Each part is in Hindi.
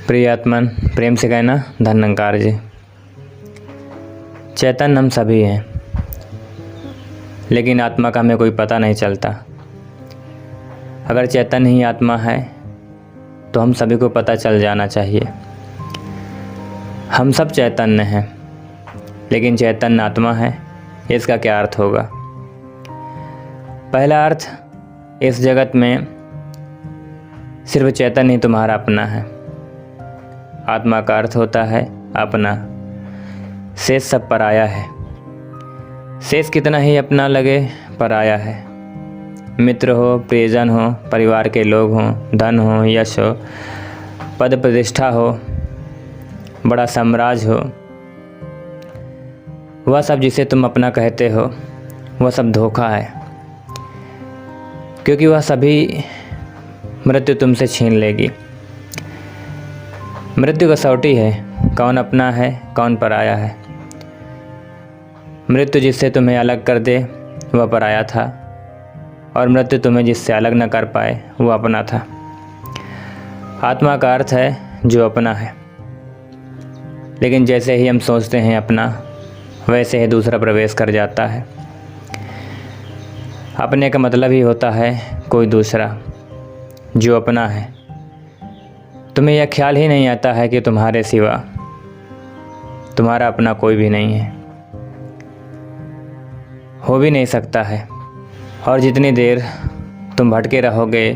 प्रिय आत्मन, प्रेम से कहना धन्यंकार जी। चैतन्य हम सभी हैं, लेकिन आत्मा का हमें कोई पता नहीं चलता। अगर चैतन्य ही आत्मा है तो हम सभी को पता चल जाना चाहिए। हम सब चैतन्य हैं, लेकिन चैतन्य आत्मा है, इसका क्या अर्थ होगा? पहला अर्थ, इस जगत में सिर्फ चैतन्य ही तुम्हारा अपना है। आत्मा का अर्थ होता है अपना, शेष सब पराया है। शेष कितना ही अपना लगे, पराया है। मित्र हो, प्रियजन हो, परिवार के लोग हों, धन हो, यश हो, पद प्रतिष्ठा हो, बड़ा साम्राज्य हो, वह सब जिसे तुम अपना कहते हो वह सब धोखा है, क्योंकि वह सभी मृत्यु तुमसे छीन लेगी। मृत्यु कसौटी है, कौन अपना है कौन पराया है। मृत्यु जिससे तुम्हें अलग कर दे वह पराया था, और मृत्यु तुम्हें जिससे अलग न कर पाए वह अपना था। आत्मा का अर्थ है जो अपना है, लेकिन जैसे ही हम सोचते हैं अपना, वैसे ही दूसरा प्रवेश कर जाता है। अपने का मतलब ही होता है कोई दूसरा जो अपना है। तुम्हें यह ख्याल ही नहीं आता है कि तुम्हारे सिवा तुम्हारा अपना कोई भी नहीं है, हो भी नहीं सकता है। और जितनी देर तुम भटके रहोगे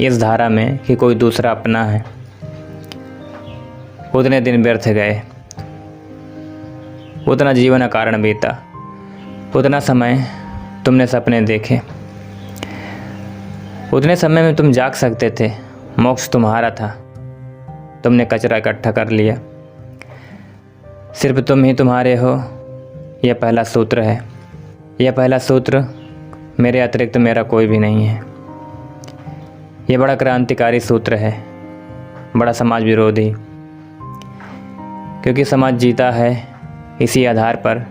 इस धारा में कि कोई दूसरा अपना है, उतने दिन व्यर्थ गए, उतना जीवन अकारण बीता, उतना समय तुमने सपने देखे, उतने समय में तुम जाग सकते थे। मोक्ष तुम्हारा था, तुमने कचरा इकट्ठा कर लिया। सिर्फ तुम ही तुम्हारे हो, यह पहला सूत्र है। यह पहला सूत्र, मेरे अतिरिक्त मेरा कोई भी नहीं है। यह बड़ा क्रांतिकारी सूत्र है, बड़ा समाज विरोधी, क्योंकि समाज जीता है इसी आधार पर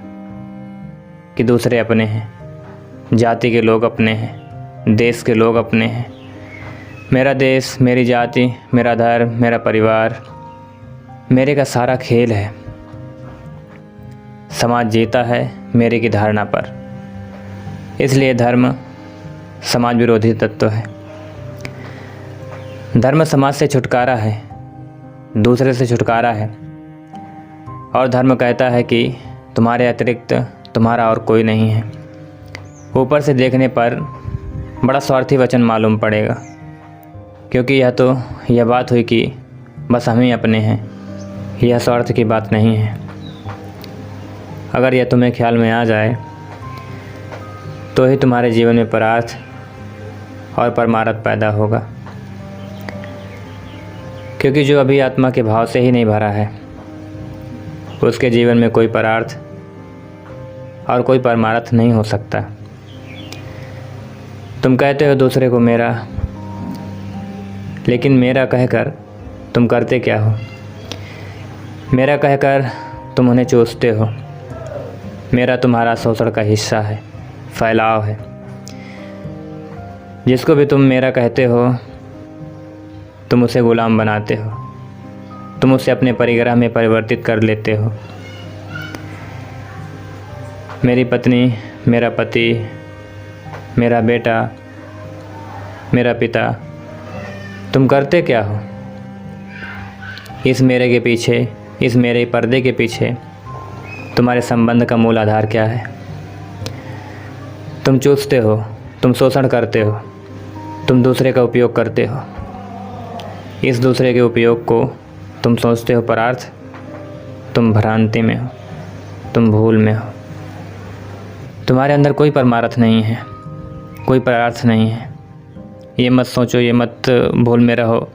कि दूसरे अपने हैं, जाति के लोग अपने हैं, देश के लोग अपने हैं। मेरा देश, मेरी जाति, मेरा धर्म, मेरा परिवार, मेरे का सारा खेल है। समाज जीता है मेरे की धारणा पर, इसलिए धर्म समाज विरोधी तत्व है। धर्म समाज से छुटकारा है, दूसरे से छुटकारा है। और धर्म कहता है कि तुम्हारे अतिरिक्त तुम्हारा और कोई नहीं है। ऊपर से देखने पर बड़ा स्वार्थी वचन मालूम पड़ेगा, क्योंकि यह बात हुई कि बस हम ही अपने हैं। यह स्वार्थ की बात नहीं है। अगर यह तुम्हें ख्याल में आ जाए तो ही तुम्हारे जीवन में परार्थ और परमार्थ पैदा होगा, क्योंकि जो अभी आत्मा के भाव से ही नहीं भरा है, उसके जीवन में कोई परार्थ और कोई परमार्थ नहीं हो सकता। तुम कहते हो दूसरे को मेरा, लेकिन मेरा कहकर तुम करते क्या हो? मेरा कहकर तुम उन्हें चूसते हो। मेरा तुम्हारा शोषण का हिस्सा है, फैलाव है। जिसको भी तुम मेरा कहते हो, तुम उसे गुलाम बनाते हो, तुम उसे अपने परिग्रह में परिवर्तित कर लेते हो। मेरी पत्नी, मेरा पति, मेरा बेटा, मेरा पिता, तुम करते क्या हो? इस मेरे के पीछे, इस मेरे पर्दे के पीछे तुम्हारे संबंध का मूल आधार क्या है? तुम चूसते हो, तुम शोषण करते हो, तुम दूसरे का उपयोग करते हो। इस दूसरे के उपयोग को तुम सोचते हो परार्थ। तुम भ्रांति में हो, तुम भूल में हो। तुम्हारे अंदर कोई परमार्थ नहीं है, कोई परार्थ नहीं है। ये मत सोचो, ये मत भूल में रहो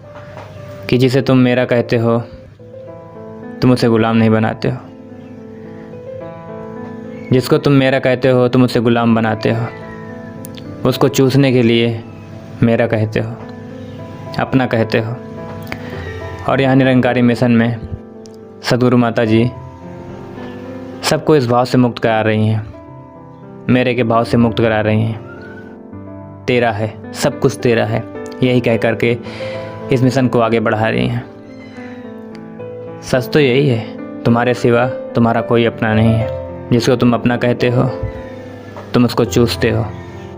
कि जिसे तुम मेरा कहते हो तुम उसे गुलाम नहीं बनाते हो। जिसको तुम मेरा कहते हो तुम उसे गुलाम बनाते हो। उसको चूसने के लिए मेरा कहते हो, अपना कहते हो। और यहाँ निरंकारी मिशन में सद्गुरु माता जी सबको इस भाव से मुक्त करा रही हैं, मेरे के भाव से मुक्त करा रही हैं। तेरा है, सब कुछ तेरा है, यही कह करके इस मिशन को आगे बढ़ा रही हैं। सच तो यही है, तुम्हारे सिवा तुम्हारा कोई अपना नहीं है। जिसको तुम अपना कहते हो तुम उसको चूसते हो।